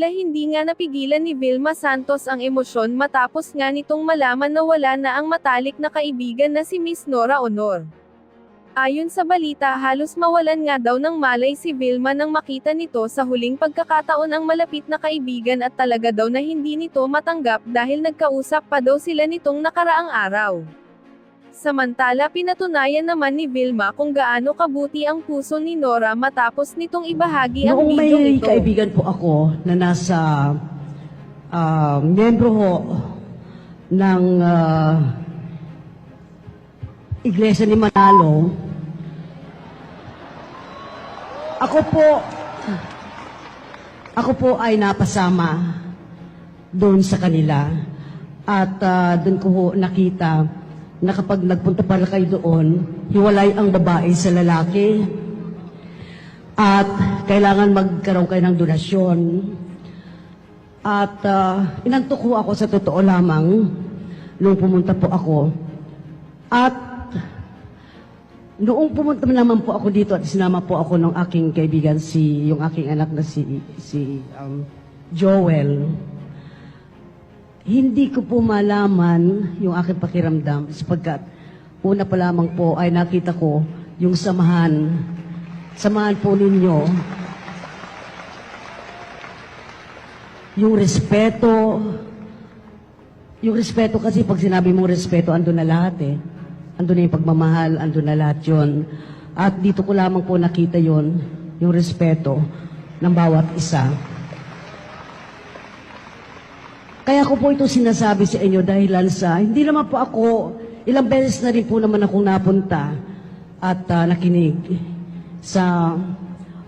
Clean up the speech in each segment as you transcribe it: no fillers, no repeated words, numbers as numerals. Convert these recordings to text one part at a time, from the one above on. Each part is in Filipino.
Tila hindi nga napigilan ni Vilma Santos ang emosyon matapos nga nitong malaman na wala na ang matalik na kaibigan na si Miss Nora Honor. Ayon sa balita, halos mawalan nga daw ng malay si Vilma nang makita nito sa huling pagkakataon ang malapit na kaibigan at talaga daw na hindi nito matanggap dahil nagkausap pa daw sila nitong nakaraang araw. Samantala, pinatunayan naman ni Vilma kung gaano kabuti ang puso ni Nora matapos nitong ibahagi ang Noong video may ito. kaibigan po ako na nasa miyembro ho ng Iglesia ni Manalo, ako po ay napasama doon sa kanila at doon ko ho nakita na kapag nagpunta pala kayo doon, hiwalay ang babae sa lalaki at kailangan magkaroon kayo ng donasyon. At inantok ko ako sa totoo lamang nung pumunta po ako. At noong pumunta naman po ako dito at sinama po ako ng aking kaibigan, yung aking anak na si Joel, hindi ko po malaman yung aking pakiramdam sapagkat una pa lamang po ay nakita ko yung samahan po ninyo, yung respeto kasi pag sinabi mong respeto, andun na lahat eh. Andun na yung pagmamahal, andun na lahat yun. At dito ko lamang po nakita yun, yung respeto ng bawat isa. Kaya ko po ito sinasabi sa inyo dahilan sa, hindi naman po ako, ilang beses na rin po naman akong napunta at nakinig sa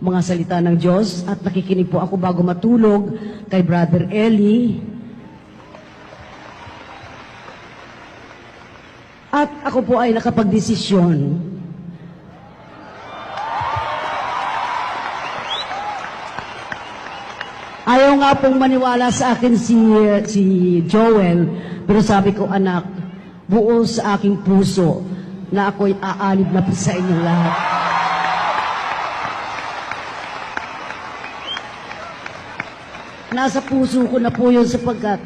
mga salita ng Diyos at nakikinig po ako bago matulog kay Brother Eli. At ako po ay nakapagdesisyon. Ayaw nga pong maniwala sa akin si Joel, pero sabi ko, anak, buo sa aking puso na ako'y aalib na po sa inyong lahat. Nasa puso ko na po yun sapagkat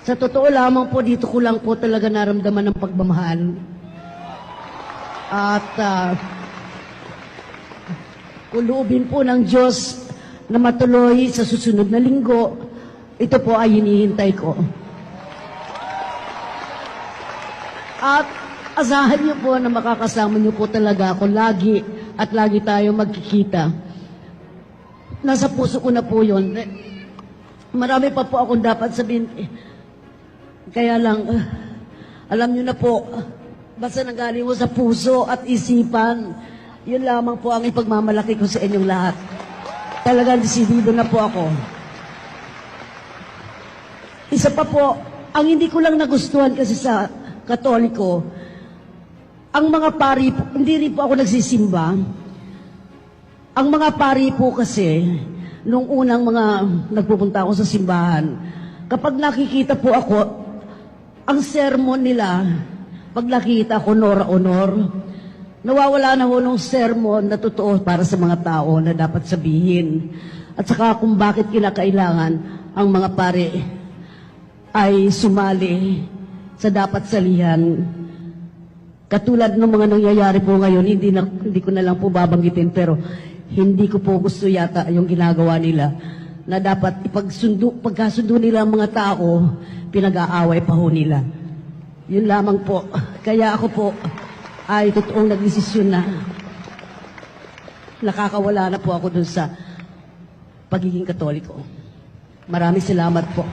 sa totoo lamang po, dito ko lang po talaga naramdaman ng pagmamahal. At kuluubin po ng Diyos na matuloy sa susunod na linggo, ito po ay hinihintay ko. At asahan niyo po na makakasama niyo po talaga ako lagi at lagi tayo magkikita. Nasa puso ko na po yun. Marami pa po akong dapat sabihin. Kaya lang, alam niyo na po, basta nanggaling mo sa puso at isipan, yun lamang po ang ipagmamalaki ko sa inyong lahat. Talagang desidido na po ako. Isa pa po, ang hindi ko lang nagustuhan kasi sa Katoliko, ang mga pari po, hindi rin po ako nagsisimba. Ang mga pari po kasi, nung unang mga nagpupunta ako sa simbahan, kapag nakikita po ako, ang sermon nila, pag nakita ko Nora Honor, nawawala na ho nung sermon na totoo para sa mga tao na dapat sabihin. At saka kung bakit kinakailangan ang mga pare ay sumali sa dapat salihan. Katulad ng mga nangyayari po ngayon, hindi ko na lang po babanggitin, pero hindi ko po gusto yata yung ginagawa nila na dapat pagkasundo nila ang mga tao, pinag-aaway pa ho nila. Yun lamang po. Kaya ako po ay totoong nagdesisyon na nakakawala na po ako dun sa pagiging Katoliko. Maraming salamat po.